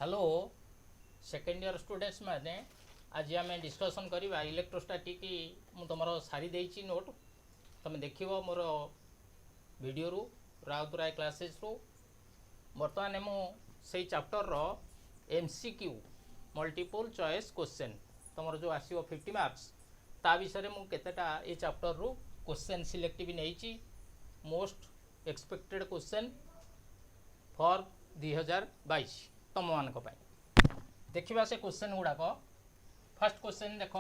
Hello second year students मैंने आज आम डिस्कसन करवा इलेक्ट्रोस्टैटिक मु तुम सारी देची नोट तुम देख मोर वीडियो रु राउत राय क्लासेस रु बर्तमान मुझे चैप्टर रो एमसीक्यू मल्टीपल चॉइस क्वेश्चन तुम जो आसो 50 मार्क्स ता विषय मुझे केतेटा ये चैप्टर रु क्वेश्चन सिलेक्ट भी नहीं मोस्ट एक्सपेक्टेड क्वेश्चन फॉर 2022 तुम मान देखा से क्वेश्चन गुड़ाक फर्स्ट क्वेश्चन देख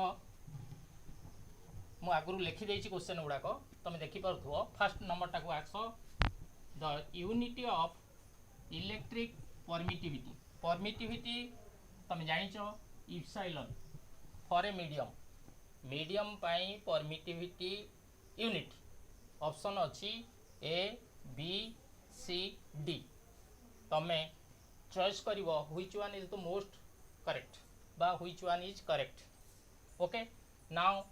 मु आगु लिखिदे क्वेश्चन गुड़ाक तुम देखिपु फर्स्ट नंबर टाक as the unit of electric permittivity तुम जान इप्सिलॉन फॉर ए मीडियम पाई परमिटिविटी यूनिट ऑप्शन अच्छी ए बी सी डी तमें चॉइस कर which one is the most correct बा which one is correct okay now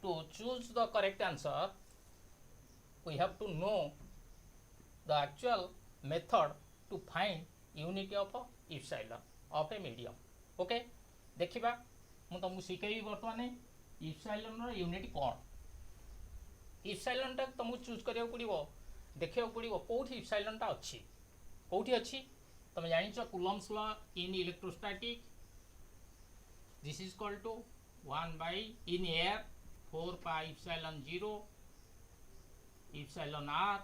to choose the correct answer we have to know the actual method to find unit of epsilon of a medium okay देखिबा मु तुमको शिखेबी बर्तमान epsilon रो unit कौन epsilon टा तुमको choose करिया पड़िबो देखिया पड़िबो कोठी इप्सिलॉन टा अछि कोठी अछि तुम जान Coulomb's law in electrostatic this is called to 1 by in air 4 pi epsilon 0 epsilon r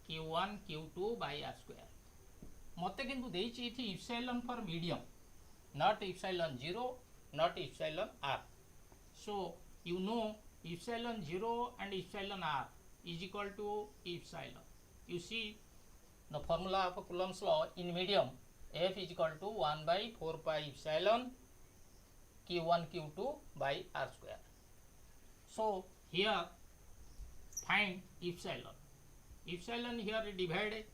q1 q2 by r square मते किंतु देछि इथि epsilon for medium not epsilon 0 not epsilon r so you know epsilon 0 and epsilon r is equal to epsilon you see the formula of Coulomb's law in medium F is equal to 1 by 4 pi epsilon q1 q2 by r square. So here find epsilon. Epsilon here divided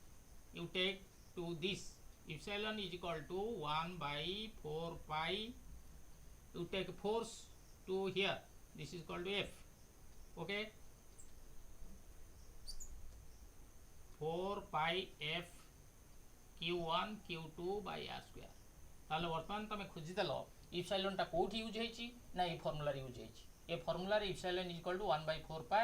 you take to this epsilon is equal to 1 by 4 pi you take force to here this is called to F okay 4 pi f q1 q2 by r square ताले वर्तमान तुम खोजिदेल epsilon टा कोठी use होईची ना ए formula रे use होईची ए फार्मूला रे epsilon is equal to 1 by 4 pi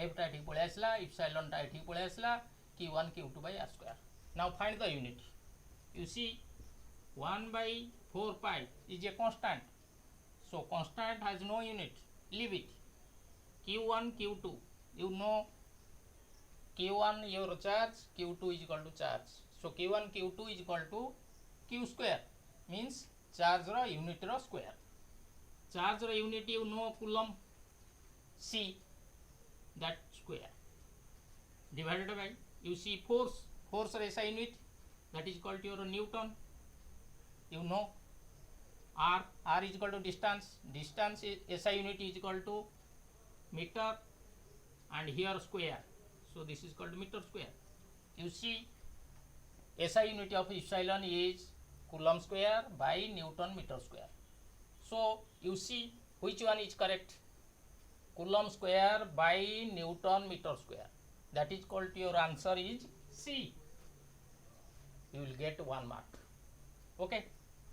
f टा ठीक पळे आसला इप्सिलॉन टा ठीक पळे आसला q1 q2 by r square now find the unit U C 1 by 4 pi is a constant so constant has no unit leave it q1 q2 you know q1 your charge q2 is equal to charge so q1 q2 is equal to q square means charge ro unit ro square charge ro unit you know coulomb c that square divided by you see force ro SI unit that is called your newton you know r is equal to distance is SI unit is equal to meter and here square so this is called meter square you see SI unit of epsilon is coulomb square by newton meter square so you see which one is correct coulomb square by newton meter square that is called your answer is C you will get 1 mark okay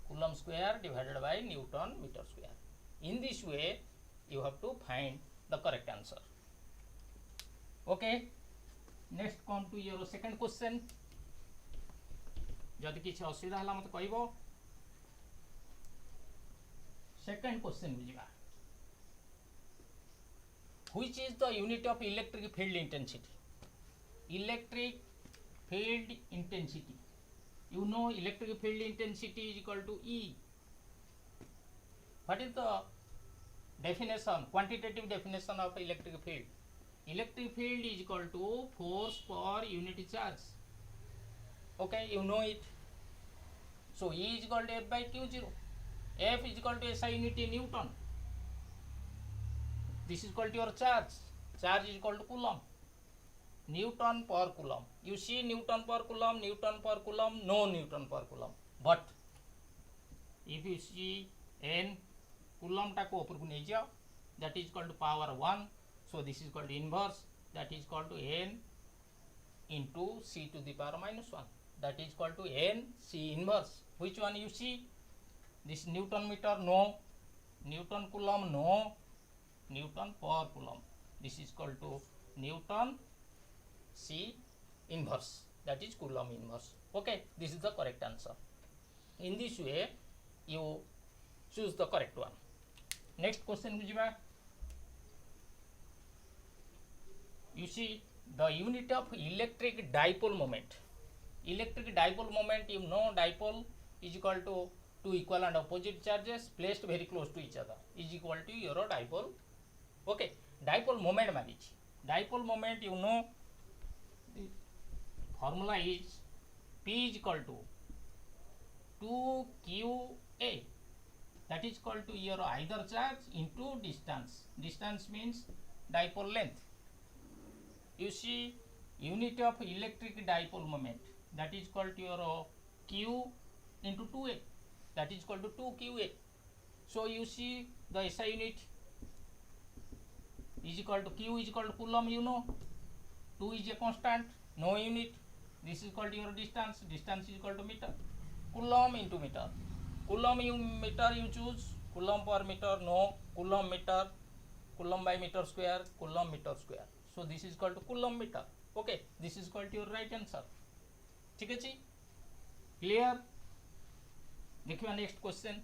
coulomb square divided by newton meter square in this way you have to find the correct answer okay next come to your second question जदि किसी असुविधा है मत कहब second question बुझा which is the unit of electric field intensity you know electric field intensity is equal to E what is the definition quantitative definition of electric field is equal to force per unit charge okay you know it so E is equal to F by Q0 F is equal to SI unit in Newton this is called your charge is equal to coulomb Newton per coulomb you see Newton per coulomb no Newton per coulomb but if you see n coulomb ta को ऊपर को नहीं जाओ that is called to power 1 so this is called inverse that is called to n into c to the power minus 1 that is equal to n C inverse. Which one you see? This Newton meter, no. Newton coulomb, no. Newton per coulomb. This is equal to Newton C inverse, that is Coulomb inverse. Okay, this is the correct answer. In this way you choose the correct one. Next question ku jiba. You see the unit of electric dipole moment. Electric dipole moment, you know, dipole is equal to two equal and opposite charges placed very close to each other is equal to your dipole. Okay, dipole moment manage. Dipole moment, you know, the formula is P is equal to 2QA, that is equal to your either charge into distance. Distance means dipole length. You see unit of electric dipole moment, that is equal to your Q into 2A, that is equal to 2QA. So you see the SI unit is equal to Q is equal to Coulomb, you know, 2 is a constant, no unit. This is equal to your distance, distance is equal to meter. Coulomb into meter. Coulomb meter you choose, Coulomb per meter, no. Coulomb meter, Coulomb by meter square, Coulomb meter square. So this is equal to Coulomb meter. Okay, this is equal to your right answer. ठीक है जी, clear? देखिए next question.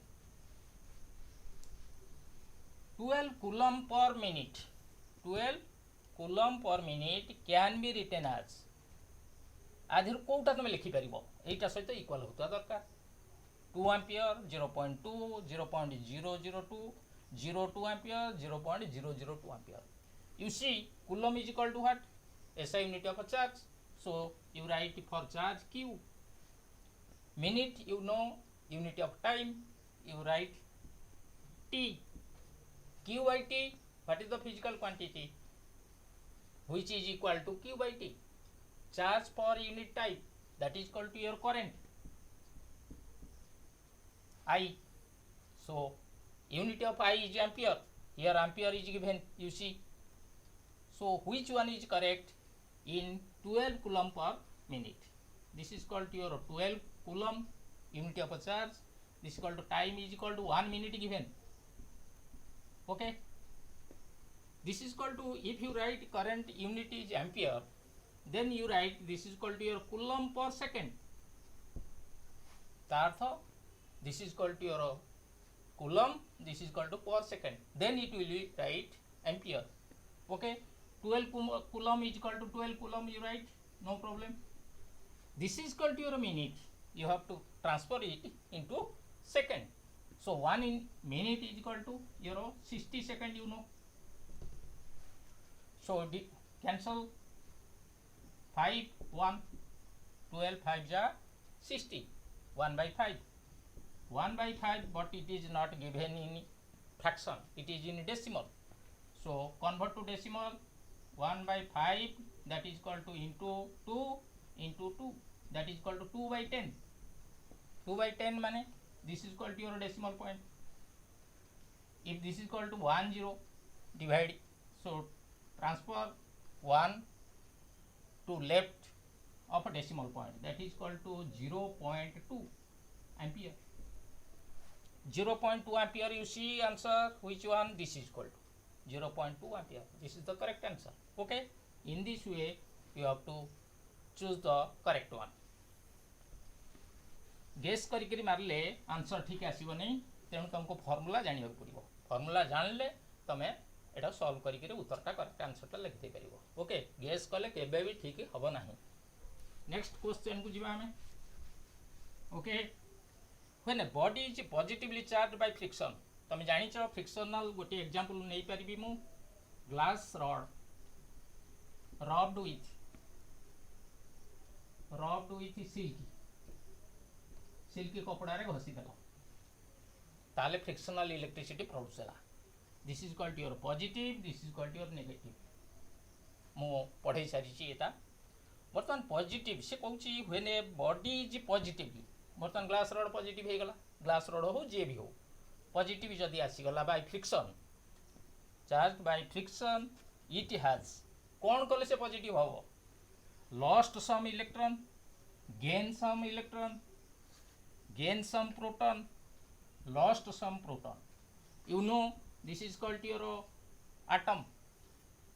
12 coulomb per minute. 12 coulomb per minute can be written as, आधि कोटा तुम लिखिपर यहीटा सहित equal होता दरकार. 2 ampere 0.2 0.002 02 ampere 0.002 ampere. You see coulomb is equal to what? SI unit of a charge. So you write for charge Q. Minute, you know, unit of time, you write T. Q by T, what is the physical quantity which is equal to Q by T? Charge per unit time, that is equal to your current I. So unit of I is ampere. Here ampere is given, you see. So which one is correct? In 12 coulomb per minute. This is called to your 12 coulomb unit of a charge. This is equal to time is equal to 1 minute given. Okay. This is equal to, if you write current unit is ampere, then you write this is equal to your coulomb per second. Tartha, this is equal to your coulomb, this is equal to per second. Then it will be write ampere. Okay. 12 coulomb is equal to 12 coulomb, you write, no problem. This is equal to your minute. You have to transfer it into second. So 1 in minute is equal to your 60 second, you know. So cancel 5 1 12 5 ja 60, 1 by 5, 1 by 5, but it is not given in fraction, it is in decimal. So convert to decimal. 1 by 5, that is equal to into 2 into 2, that is equal to 2 by 10. 2 by 10 mane this is equal to your decimal point. If this is equal to 1 0, divide, so transfer 1 to left of a decimal point, that is equal to 0.2 ampere. 0.2 ampere, you see answer, which one? This is equal to 0.2 ampere. This is the correct answer. Okay, in this way you have to choose the correct one. Guess करी मारले answer ठीक आसब नहीं, तेणु तुमको formula जाना पड़ो. Formula जानले तुम एटा सॉल्व करी उत्तरटा करेक्ट आंसरटा लिखि दे परिबो. ओके, गेस कले केबे भी ठीक हबो नाही. नेक्स्ट क्वेश्चन को जिबा हमें. Okay, when a body is positively charge by friction. तुम जानिछ फ्रिक्शनल गोटे एग्जांपल नै परिबी मु. Glass rod rubbed with silky कपड़ा रे घसी देला, ताले फ्रिक्शनल इलेक्ट्रिसिटी प्रोड्यूस होला. This is equal to your positive, this is equal to your negative. मु पढ़ाई सारी एटा. बर्तमान पॉजिटिव से कहूँ when a body is positively, बर्तमान ग्लास रॉड पॉजिटिव हो गला, ग्लास रॉड हो जे भी हो पॉजिटिव जदि आसीगला by friction, charge by friction, it has कौन कले से पॉजिटिव हम lost some electron gain some electron, gain some proton, lost some proton. You know this is called your atom,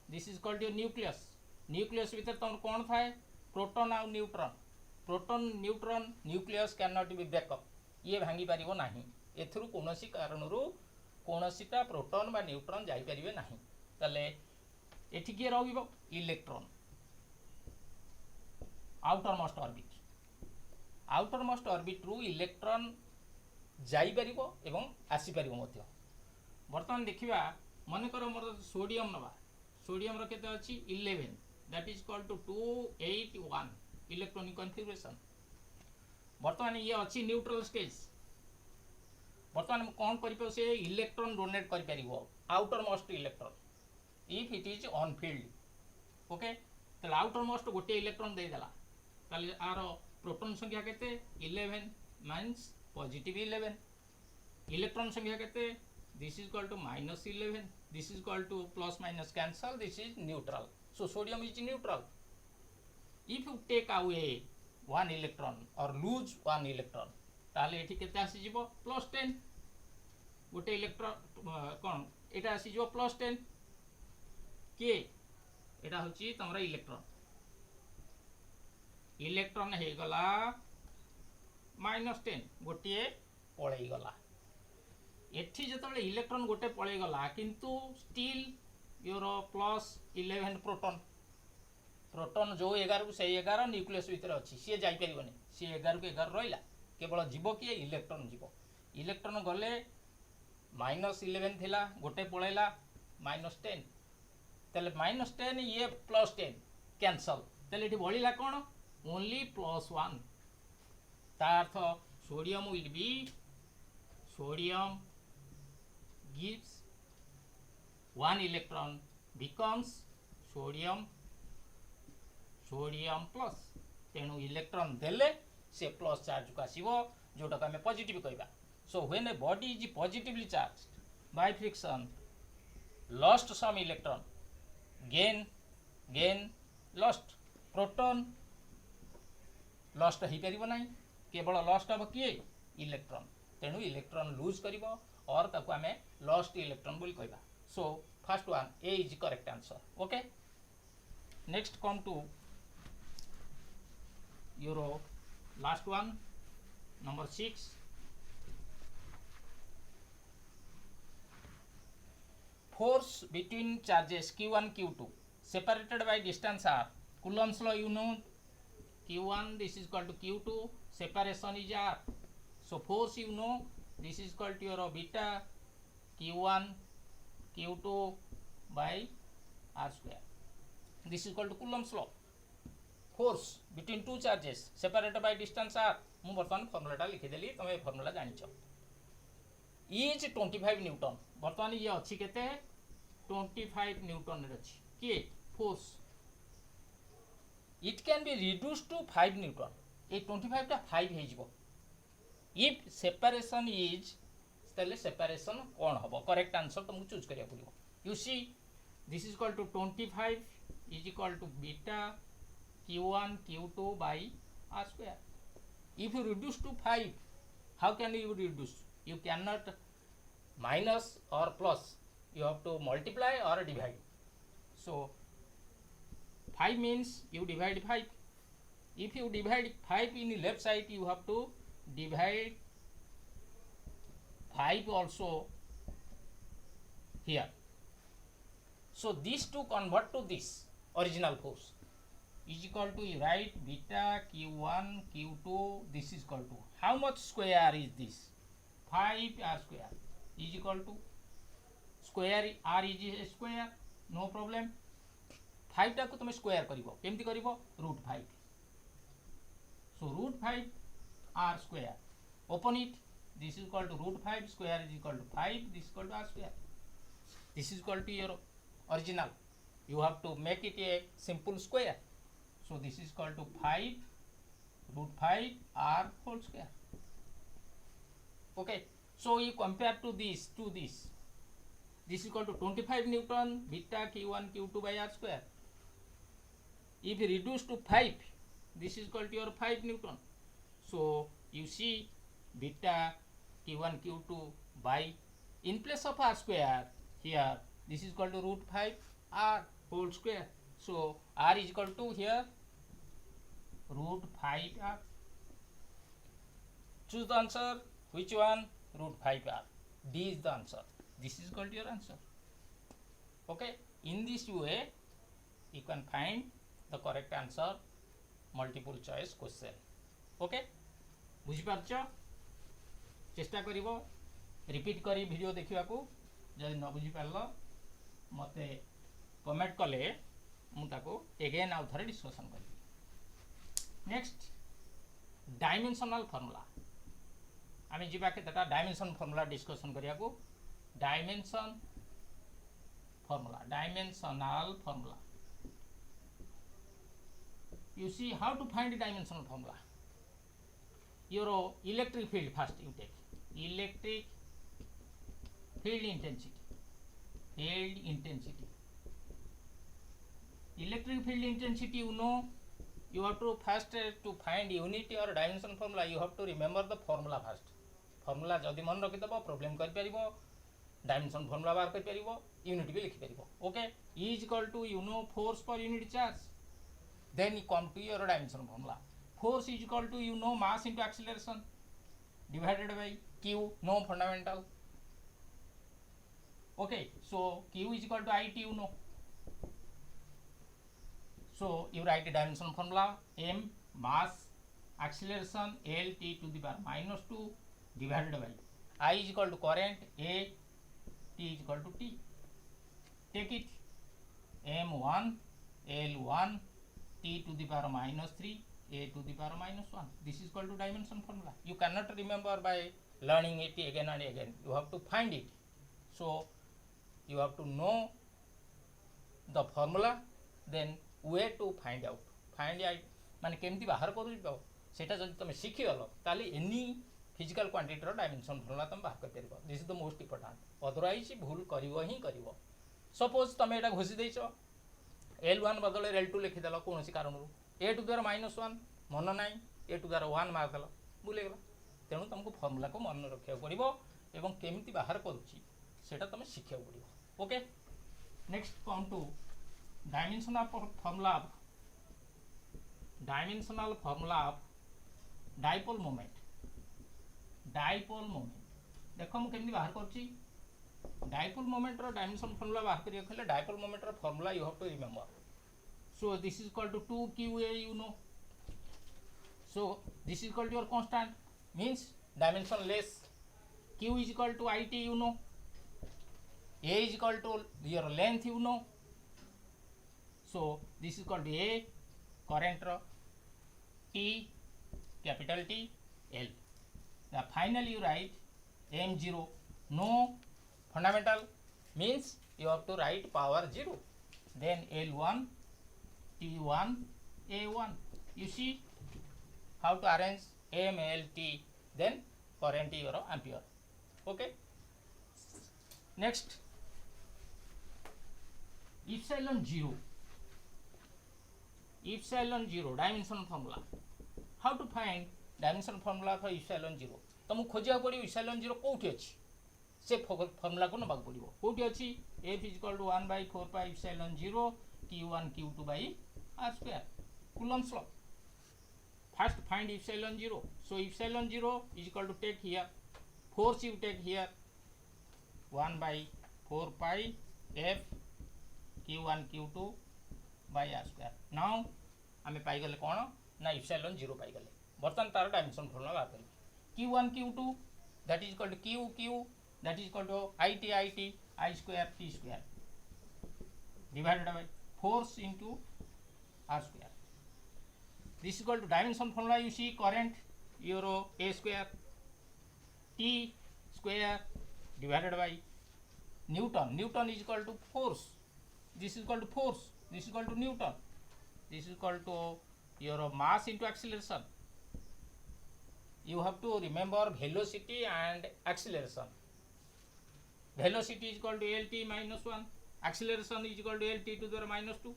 this is called your nucleus. Nucleus ଭିତରେ ତମର କ'ଣ ଥାଏ? Proton ଆଉ neutron. Proton neutron nucleus can not be break up, ଇଏ ଭାଙ୍ଗି ପାରିବ ନାହିଁ. ଏଥିରୁ କୌଣସି କାରଣରୁ କୌଣସିଟା ପ୍ରୋଟନ୍ ବା ନ୍ୟୁଟ୍ରନ୍ ଯାଇପାରିବେ ନାହିଁ. ତାହେଲେ ଏଠି କିଏ ରହିବ? Electron. Outer most orbit, outer most ଅର୍ବିଟ୍ରୁ ଇଲେକ୍ଟ୍ରନ୍ ଯାଇପାରିବ ଏବଂ ଆସିପାରିବ ମଧ୍ୟ. ବର୍ତ୍ତମାନ ଦେଖିବା, ମନେକର ମୋର ସୋଡ଼ିୟମ୍ ନେବା. ସୋଡ଼ିୟମ୍ର କେତେ ଅଛି? 11. that is called to 281 electronic configuration. ବର୍ତ୍ତମାନ ଇଏ ଅଛି ନ୍ୟୁଟ୍ରାଲ୍ ସ୍ଟେଜ୍. ବର୍ତ୍ତମାନ ମୁଁ କ'ଣ କରିପାରିବ? ସେ ଇଲେକ୍ଟ୍ରନ୍ ଡୋନେଟ୍ କରିପାରିବ, outer most electron, if it is on-field. Okay, ତାହେଲେ ଆଉଟର ମୋଷ୍ଟ ଗୋଟିଏ ଇଲେକ୍ଟ୍ରନ୍ ଦେଇଦେଲା. ତାହେଲେ ଆର ପ୍ରୋଟନ୍ ସଂଖ୍ୟା କେତେ? 11 means positive 11. ଇଲେକ୍ଟ୍ରନ୍ ସଂଖ୍ୟା କେତେ? this is equal to minus 11, this is equal to plus minus cancel, this is neutral. So sodium is neutral. If you take away one electron or lose one electron, ताले एठी केते आसी जीवो? plus 10. गोटे electron कोन एटा आसी जीवो plus 10. के एटा होची तमरा इलेक्ट्रॉन. इलेक्ट्रॉन हे गला -10, गोटे पळेई गला. एठी जेतबेले इलेक्ट्रॉन गोटे पळेई गला किंतु स्टिल योर +11 प्रोटॉन. प्रोटॉन जो 11 को से 11 न्यूक्लियस भीतर अच्छी, सी जाई परिबनी. सी 11 को 11 रहिला, केवल जीवो किए? इलेक्ट्रॉन जीवो. इलेक्ट्रॉन गले -11 थिला, गोटे पळेला -10. तले -10 ये +10 कैंसल. तले एठी बळिला कोन? ओनली +1. ता अर्थ sodium will be, sodium gives one electron becomes sodium plus. तेणु इलेक्ट्रॉन देले से प्लस चार्ज को आसीबो, जोटा को हमें पॉजिटिव कहबा. So when a body is positively charged by friction, lost some electron, gain lost. Proton lost हो परिबो नाही, केवल लॉस्ट हम किए? इलेक्ट्रॉन. तेणु इलेक्ट्रॉन लूज करिबो और ताको हमें लॉस्ट इलेक्ट्रॉन बोली कहबा. So first one A is correct answer. Okay, next come to your last one, number 6. Force between charges q1 q2 separated by distance r. Coulomb's law, you know, q1 this is equal to q2, separation is r. So force you know, this is called your beta q1 q2 by r square. This is called Coulomb's law. Force between two charges separated by distance r. मु बर्तमान फॉर्मूलाटा लिखिदेली, तुम formula जानिछ. Is 25 Newton. बर्तमान ये अच्छी केते? 25 newton अच्छी. किए? Force. It can be reduce to 5 newton. ये 25 टा 5 हो जिवो. इफ सेपरेशन इज, ताले सेपरेशन कौन हम? करेक्ट आंसर तुमको चूज करिया पड़िबो. You see this is equal to 25 is equal to beta q1 q2 by r square. If you reduce to 5, how can you reduce? You cannot minus or plus, you have to multiply or divide. So 5 means you divide 5. If you divide 5 in the left side, you have to divide 5 also here. So these two convert to this original force is equal to, you write beta q1 q2, this is equal to how much square is this? 5 r square is equal to square r is a square, no problem. 5 टा को तुम square करिवो, केमती करिवो? √5. So √5 r square, open it, this is equal to √5 square is equal to 5, this is equal to r square. This is equal to your original. You have to make it a simple square. So this is equal to 5 √5 r whole square. Okay, so you compare to this, this is equal to 25 Newton beta q1 q2 by r square. If you reduce to 5, this is equal to your 5 Newton. So you see beta q1 q2 by, in place of r square here, this is equal to root 5 r whole square. So r is equal to here root 5 r. Choose the answer. Which one? Root 5 r. D is the answer. This is equal to your answer. Okay, in this way you can find the correct answer multiple choice question. Okay, बुझी पारछ? चेष्टा करिवो repeat करी video देखिबा को, जदि न बुझी पारलो मते comment कले मु ताको अगेन आउ थरे डिस्कशन करिवि. Next dimensional formula. आमे जिबा केतटा डायमेंशन फार्मूला डिस्कशन करिया को. Dimension formula, dimensional formula. You see how to find the dimensional formula. Your electric field first you take. Electric field intensity. Field intensity. Electric field intensity, you know, you have to first to find unit or dimension formula, you have to remember the formula first. Formula जदि मन रखि दबो problem कर परिबो, dimension formula बाहर कर परिबो, unit भी लिखि परिबो. Okay, E is equal to, you know, force per unit charge. Then you come to your dimension formula. Force is equal to, you know, mass into acceleration divided by Q, no fundamental. Okay, so Q is equal to IT, you know. So you write the dimension formula, M mass acceleration L T to the power minus 2 divided by I is equal to current, A, T is equal to T. Take it, M1 L1 T to the power minus 3 A to the power minus 1. This is equal to dimension formula. You cannot remember by learning it again and again. You have to find it. So you have to know the formula, then way to find out. Find out माने केमती बाहर करू सेटा जदि तुम शिखी गल ताली any physical quantity रो dimension formula तुम बाहर कर परबो. This is the most important. Otherwise भूल करिवो ही करिवो. सपोज तुम एटा घोषि देइछो L1 बदले L2 लिखि देलो कोनोसी कारण रो A टू द -1 मन नाही A टू द 1 मार देलो भूले गेला. तेनु तुमको फार्मूला को मन रखिया पड़िबो एवं केमती बाहर करूची सेटा तुम शिखिया पड़िबो. Okay, next come to dimensional formula. Dimensional formula of dipole moment. Dipole moment देखो मु केमती बाहर करची. डाइपोल मोमेंट रो डायमेंशन फार्मूला बाहर करिया खले डाइपोल मोमेंट रो formula you have to remember. So this is equal to 2qa, you know. So this is equal to your constant, means dimension less. Q is equal to it, you know. A is equal to your length, you know. So this is equal to A current ro T capital T L. Now finally you write M0 no fundamental, means you have to write power 0. Then L1 T1 A1. You see how to arrange M, L, T, then current your ampere. Okay. Next, epsilon 0. Epsilon 0 dimension formula. How to find dimension formula for epsilon 0? तुमको खोजिया पड़ो epsilon 0 कोठी अछि से formula को नबाक पड़िबो. कोठी अछि F is equal to 1 by 4 pi epsilon 0 Q1 Q2 by R square. Coulomb's law. First find epsilon 0. So epsilon 0 is equal to, take here force, you take here 1 by 4 pi F Q1 Q2 by R square. Now आमे पाई गले कोन ना epsilon 0 पाई गले. बर्तन तार dimension formula बात करी. Q1 Q2 that is equal to Q Q that is equal to IT IT I square T square divided by force into R square. This is equal to dimension formula. You see current euro A square T square divided by Newton. Newton is equal to force. This is equal to force. This is equal to Newton. This is equal to your mass into acceleration. You have to remember velocity and acceleration. Velocity is equal to LT minus 1. Acceleration is equal to LT to the minus 2.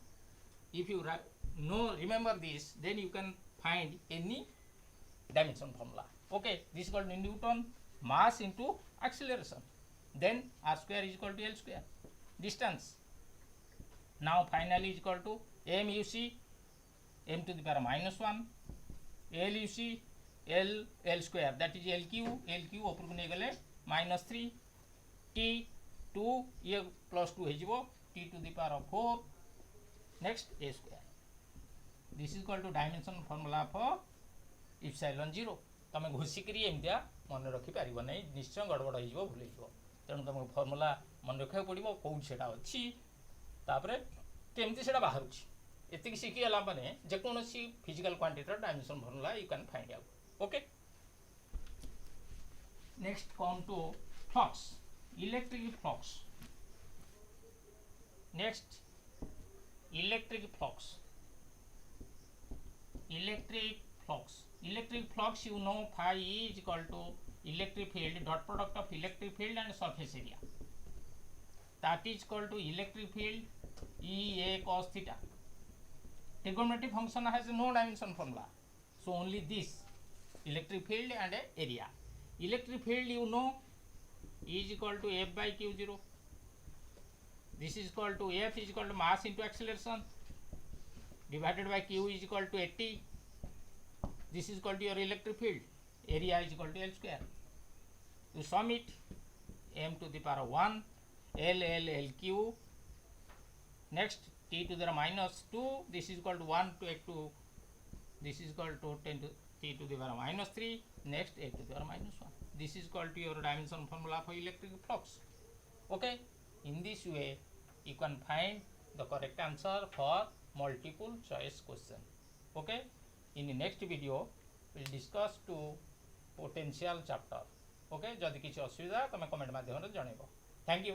If you remember this, then you can find any dimension formula. Okay, this is called Newton mass into acceleration. Then r square is equal to L square. Distance now finally is equal to m u c m to the power minus 1 l u c l square, that is l q ऊपर को नहीं गले -3 t 2 ये +2 हो t to the power of 4 next a square. This is equal to dimension formula for epsilon 0. तुम घोषिकी एमतिया मन रखिपार ना, निश्चय गड़बड़ हो भूल तेणु तुमको फर्मूला मन रखा पड़ो कौन से अच्छी केमती से बाहर एति शिखीगला मैंने जेकोसी physical quantity dimension formula you can find out. Okay, next come to flux, electric flux. Next electric flux. Electric flux, you know, phi is equal to electric field dot product of electric field and surface area. That is equal to electric field EA cos theta. Trigonometric function has no dimension formula, so only this electric field and area. Electric field, you know, is equal to F by Q0. This is equal to F is equal to mass into acceleration divided by Q is equal to 80. This is equal to your electric field. Area is equal to L square. You sum it, m to the power 1 L q. Next t to the minus 2. This is equal to 1 to this is equal to 10 to t to the power minus 3. Next a to the power minus 1. This is equal to your dimension formula for electric flux. Okay, in this way you can find the correct answer for multiple choice question. Okay, in the next video we will discuss to potential chapter. Okay, जदि किसी असुविधा तुम comment माध्यम जनइब. Thank you.